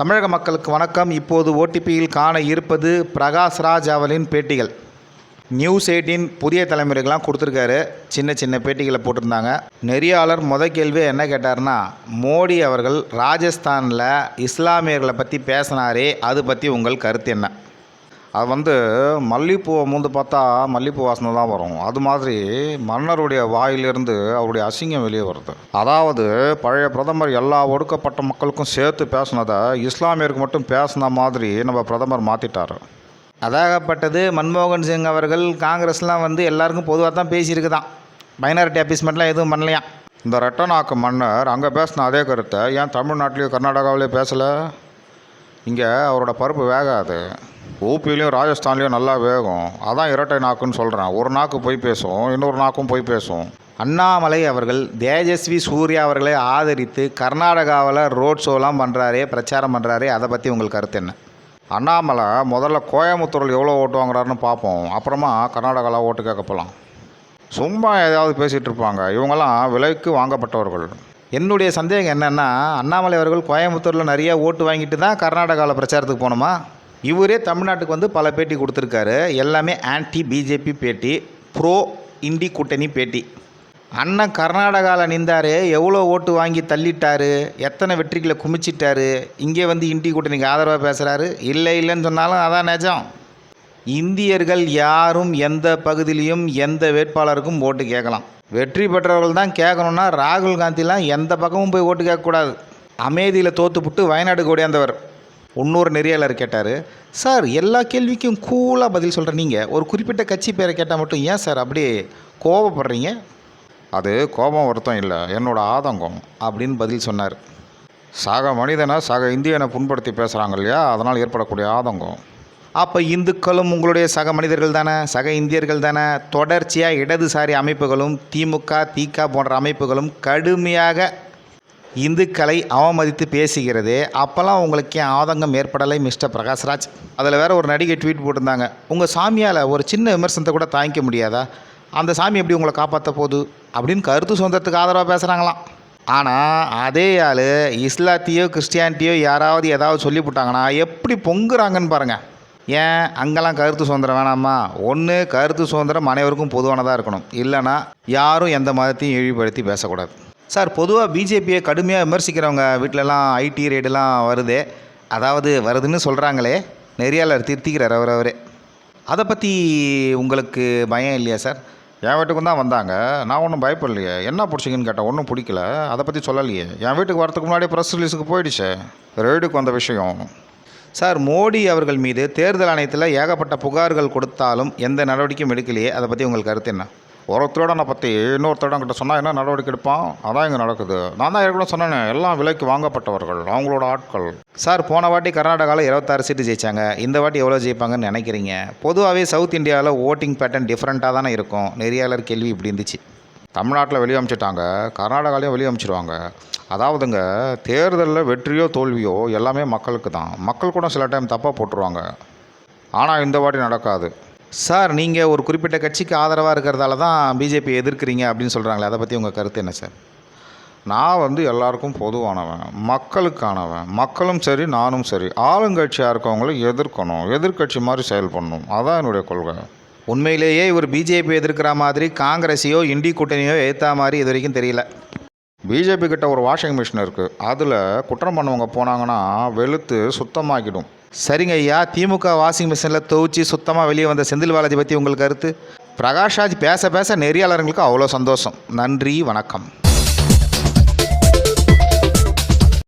தமிழக மக்களுக்கு வணக்கம். இப்போது ஓடிபியில் காண இருப்பது பிரகாஷ்ராஜ் அவர்களின் பேட்டிகள். நியூஸ் 18 புதிய தலைமுறைகள்லாம் கொடுத்துருக்காரு. சின்ன பேட்டிகளை போட்டிருந்தாங்க. நெறியாளர் கேள்வி என்ன கேட்டார்னா, மோடி அவர்கள் ராஜஸ்தானில் இஸ்லாமியர்களை பற்றி பேசினாரே, அது பற்றி உங்கள் கருத்து என்ன? அது மல்லிகைப்பூவை மூந்து பார்த்தா மல்லிகைப்பூ வாசனை தான் வரும். அது மாதிரி மன்னருடைய வாயிலிருந்து அவருடைய அசிங்கம் வெளியே வருது. அதாவது பழைய பிரதமர் எல்லா ஒடுக்கப்பட்ட மக்களுக்கும் சேர்த்து பேசினதை இஸ்லாமியருக்கு மட்டும் பேசின மாதிரி நம்ம பிரதமர் மாற்றிட்டார். அதாகப்பட்டது மன்மோகன் சிங் அவர்கள் காங்கிரஸ்லாம் எல்லாருக்கும் பொதுவாக தான் பேசியிருக்குதான். மைனாரிட்டி அப்பீஸ்மெண்ட்லாம் எதுவும் பண்ணலையாம். இந்த ரெட்டநாக்கு மன்னர் அங்கே பேசின அதே கருத்தை ஏன் தமிழ்நாட்டிலேயோ கர்நாடகாவிலேயோ பேசலை? இங்கே அவரோட பருப்பு வேகாது. ஊபிலையும் ராஜஸ்தான்லேயும் நல்லா வேகும். அதான் இரட்டை நாக்குன்னு சொல்கிறேன். ஒரு நாக்கு போய் பேசும், இன்னொரு நாக்கும் போய் பேசும். அண்ணாமலை அவர்கள் தேஜஸ்வி சூர்யா அவர்களை ஆதரித்து கர்நாடகாவில் ரோட் ஷோலாம் பண்ணுறாரே, பிரச்சாரம் பண்ணுறாரே, அதை பற்றி உங்களுக்கு கருத்து என்ன? அண்ணாமலை முதல்ல கோயம்புத்தூரில் எவ்வளோ ஓட்டு வாங்குறாருன்னு பார்ப்போம், அப்புறமா கர்நாடகாவில் ஓட்டு கேட்க போகலாம். சும்மா ஏதாவது பேசிகிட்டு இருப்பாங்க. இவங்கெல்லாம் விலைக்கு வாங்கப்பட்டவர்கள். என்னுடைய சந்தேகம் என்னென்னா, அண்ணாமலை அவர்கள் கோயம்புத்தூரில் நிறைய ஓட்டு வாங்கிட்டு தான் கர்நாடகாவில் பிரச்சாரத்துக்கு போகணுமா? இவரே தமிழ்நாட்டுக்கு பல பேட்டி கொடுத்துருக்காரு. எல்லாமே ஆன்டி பிஜேபி பேட்டி, ப்ரோ இண்டி கூட்டணி பேட்டி. அண்ணன் கர்நாடகாவில் நின்றார், எவ்வளோ ஓட்டு வாங்கி தள்ளிட்டார், எத்தனை வெற்றிகளை குமிச்சிட்டாரு. இங்கே இண்டி கூட்டணிக்கு ஆதரவாக பேசுகிறாரு. இல்லைன்னு சொன்னாலும் அதான் நிஜம். இந்தியர்கள் யாரும் எந்த பகுதியிலையும் எந்த வேட்பாளருக்கும் ஓட்டு கேட்கலாம். வெற்றி பெற்றவர்கள் தான் கேட்கணுன்னா ராகுல் காந்திலாம் எந்த பக்கமும் போய் ஓட்டு கேட்கக்கூடாது. அமேதியில் தோற்றுப்புட்டு வயநாடுக்கு ஓடியாந்தவர். இன்னொரு நெறியாளர் கேட்டார், சார் எல்லா கேள்விக்கும் கூலாக பதில் சொல்கிற நீங்கள் ஒரு குறிப்பிட்ட கட்சி பேரை கேட்டால் மட்டும் ஏன் சார் அப்படியே கோபப்படுறீங்க? அது கோபம் வருத்தம் இல்லை, என்னோடய ஆதங்கம் அப்படின்னு பதில் சொன்னார். சக மனிதனை சக இந்தியனை புண்படுத்தி பேசுகிறாங்க இல்லையா, அதனால் ஏற்படக்கூடிய ஆதங்கம். அப்போ இந்துக்களும் உங்களுடைய சக மனிதர்கள் தானே, சக இந்தியர்கள் தானே. தொடர்ச்சியாக இடதுசாரி அமைப்புகளும் திமுக திக போன்ற அமைப்புகளும் கடுமையாக இந்துக்களை அவமதித்து பேசுகிறது. அப்போல்லாம் உங்களுக்கு ஏன் ஆதங்கம் ஏற்படலை மிஸ்டர் பிரகாஷ்ராஜ்? அதில் வேறு ஒரு நடிகை ட்வீட் போட்டிருந்தாங்க, உங்கள் சாமியால் ஒரு சின்ன விமர்சனத்தை கூட தாங்கிக்க முடியாதா, அந்த சாமி எப்படி உங்களை காப்பாற்ற போகுது அப்படின்னு கருத்து சுதந்திரத்துக்கு ஆதரவாக பேசுகிறாங்களாம். ஆனால் அதே ஆள் இஸ்லாத்தையோ கிறிஸ்டியானிட்டியோ யாராவது ஏதாவது சொல்லிவிட்டாங்கன்னா எப்படி பொங்குறாங்கன்னு பாருங்கள். ஏன் அங்கெல்லாம் கருத்து சுதந்திரம் வேணாமா? ஒன்று கருத்து சுதந்திரம் அனைவருக்கும் பொதுவானதாக இருக்கணும், இல்லைனா யாரும் எந்த மதத்தையும் இழிவுபடுத்தி பேசக்கூடாது. சார், பொதுவாக பிஜேபியை கடுமையாக விமர்சிக்கிறவங்க வீட்டிலலாம் ஐடி ரேடெலாம் வருதுன்னு சொல்கிறாங்களே, நெறியாளர் திருத்திக்கிறார் அவரே. அதை பற்றி உங்களுக்கு பயம் இல்லையா சார்? என் வீட்டுக்கு தான் வந்தாங்க, நான் ஒன்றும் பயப்படலையே. என்ன பிடிச்சிங்கன்னு கேட்டேன், ஒன்றும் பிடிக்கல, அதை பற்றி சொல்லலையே. என் வீட்டுக்கு வரதுக்கு முன்னாடியே ப்ரெஸ் ரிலீஸுக்கு போயிடுச்சு ரெய்டுக்கு வந்த விஷயம். சார், மோடி அவர்கள் மீது தேர்தல் ஆணையத்தில் ஏகப்பட்ட புகார்கள் கொடுத்தாலும் எந்த நடவடிக்கையும் எடுக்கலையே, அதை பற்றி உங்களுக்கு கருத்து என்ன? ஒரு திருடனை பற்றி இன்னொரு திருடன்கிட்ட சொன்னால் என்ன நடவடிக்கை எடுப்பான்? அதான் இங்கே நடக்குது. நான் தான் ஏற்கனவே சொன்னேன், எல்லாம் விலைக்கு வாங்கப்பட்டவர்கள், அவங்களோட ஆட்கள். சார், போன வாட்டி கர்நாடகாவில் 26 சீட்டு ஜெயித்தாங்க. இந்த வாட்டி எவ்வளோ ஜெயிப்பாங்கன்னு நினைக்கிறீங்க? பொதுவாகவே சவுத் இந்தியாவில் ஓட்டிங் பேட்டர்ன் டிஃப்ரெண்ட்டாக தானே இருக்கும். நெறியாளர் கேள்வி இப்படி இருந்துச்சு. தமிழ்நாட்டில் வெளியே அனுப்பிச்சிட்டாங்க, கர்நாடகாலையும் வெளியே அனுப்பிச்சிடுவாங்க. அதாவதுங்க, தேர்தலில் வெற்றியோ தோல்வியோ எல்லாமே மக்களுக்கு தான். மக்கள் கூட சில டைம் தப்பாக போட்டுருவாங்க. ஆனால் இந்த வாட்டி நடக்காது. சார், நீங்கள் ஒரு குறிப்பிட்ட கட்சிக்கு ஆதரவாக இருக்கிறதால தான் பிஜேபி எதிர்க்கிறீங்க அப்படின்னு சொல்கிறாங்களே, அதை பற்றி உங்கள் கருத்து என்ன சார்? நான் எல்லாருக்கும் பொதுவானவன், மக்களுக்கானவன். மக்களும் சரி, நானும் சரி. ஆளுங்கட்சியாக இருக்கவங்களும் எதிர்க்கணும், எதிர்கட்சி மாதிரி செயல்படணும். அதான் என்னுடைய கொள்கை. உண்மையிலேயே இவர் பிஜேபி எதிர்க்கிற மாதிரி காங்கிரஸையோ இண்டி கூட்டணியோ எதிர்த்தா மாதிரி இது வரைக்கும் தெரியல. பிஜேபி கிட்ட ஒரு வாஷிங் மிஷின் இருக்குது, அதில் குற்றம் பண்ணவங்க போனாங்கன்னா வெளுத்து சுத்தமாக்கிடும். சரிங்க ஐயா, திமுக வாஷிங் மிஷினில் துவச்சி சுத்தமாக வெளியே வந்த செந்தில் பாலாஜி பற்றி உங்களுக்கு கருத்து? பிரகாஷ்ராஜ் பேச நெறியாளர்களுக்கு அவ்வளோ சந்தோஷம். நன்றி, வணக்கம்.